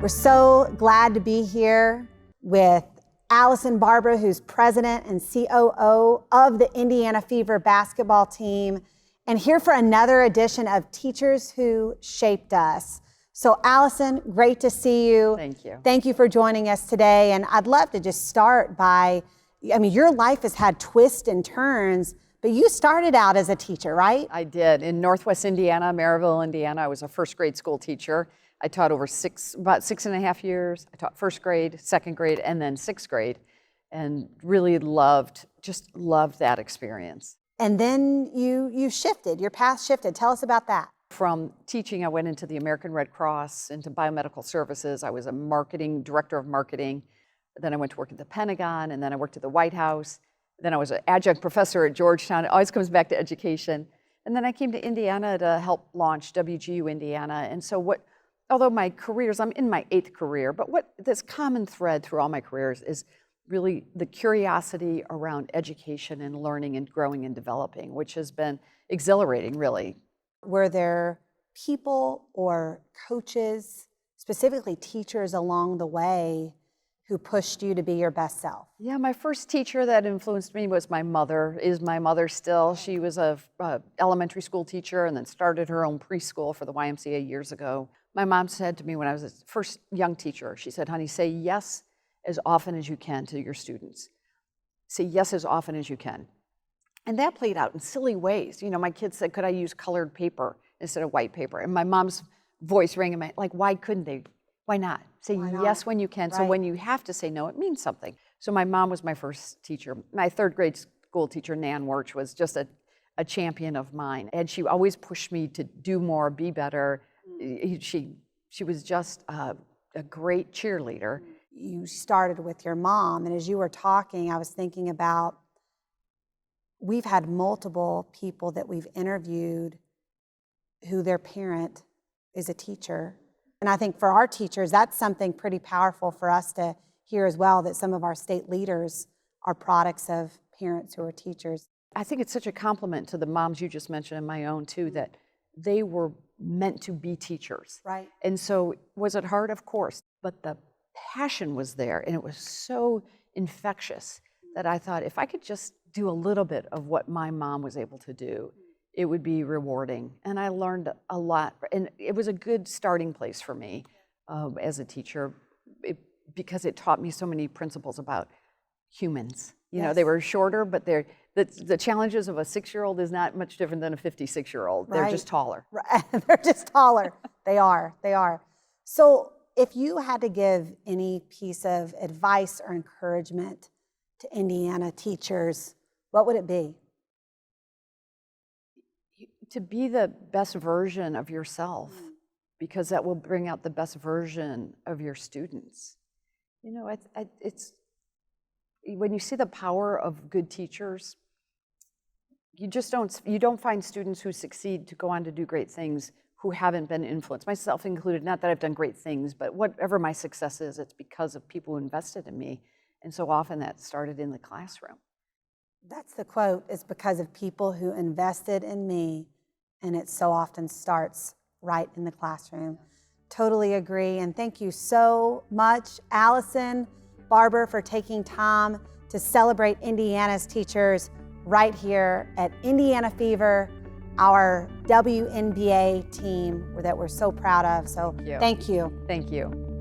We're so glad to be here with Allison Barber, who's president and COO of the Indiana Fever basketball team, and here for another edition of Teachers Who Shaped Us. So Allison, great to see you. Thank you. Thank you for joining us today. And I'd love to just start by, your life has had twists and turns, but you started out as a teacher, right? I did. In Northwest Indiana, Maryville, Indiana, I was a first grade school teacher. I taught about 6.5 years. I taught first grade, second grade, and then sixth grade, and really loved that experience. And then you shifted, your path shifted. Tell us about that. From teaching, I went into the American Red Cross, into biomedical services. I was a director of marketing. Then I went to work at the Pentagon, and then I worked at the White House. Then I was an adjunct professor at Georgetown. It always comes back to education. And then I came to Indiana to help launch WGU Indiana. And so although my careers, I'm in my 8th career, but this common thread through all my careers is really the curiosity around education and learning and growing and developing, which has been exhilarating, really. Were there people or coaches, specifically teachers along the way, who pushed you to be your best self? Yeah, my first teacher that influenced me was my mother, is my mother still. She was a elementary school teacher and then started her own preschool for the YMCA years ago. My mom said to me when I was a first young teacher, she said, honey, say yes as often as you can to your students. Say yes as often as you can. And that played out in silly ways. My kids said, could I use colored paper instead of white paper? And my mom's voice rang in my head, like, why couldn't they? Why not? Say yes when you can. Right. So when you have to say no, it means something. So my mom was my first teacher. My 3rd grade school teacher, Nan Wirch, was just a champion of mine. And she always pushed me to do more, be better. She was just a great cheerleader. You started with your mom, and as you were talking, I was thinking about, we've had multiple people that we've interviewed who their parent is a teacher. And I think for our teachers, that's something pretty powerful for us to hear as well, that some of our state leaders are products of parents who are teachers. I think it's such a compliment to the moms you just mentioned and my own too, that they were meant to be teachers. Right. And so was it hard? Of course. But the passion was there, and it was so infectious that I thought if I could just do a little bit of what my mom was able to do, it would be rewarding. And I learned a lot, and it was a good starting place for me as a teacher because it taught me so many principles about humans. Yes. They were shorter, but the challenges of a 6-year-old is not much different than a 56-year-old. Right. They're just taller. Right. They're just taller. They are. So if you had to give any piece of advice or encouragement to Indiana teachers, what would it be? To be the best version of yourself, because that will bring out the best version of your students. It's when you see the power of good teachers, you don't find students who succeed to go on to do great things who haven't been influenced, myself included. Not that I've done great things, but whatever my success is, it's because of people who invested in me. And so often that started in the classroom. That's the quote, it's because of people who invested in me, and it so often starts right in the classroom. Totally agree, and thank you so much, Allison Barber, for taking time to celebrate Indiana's teachers right here at Indiana Fever, our WNBA team that we're so proud of. So thank you. Thank you.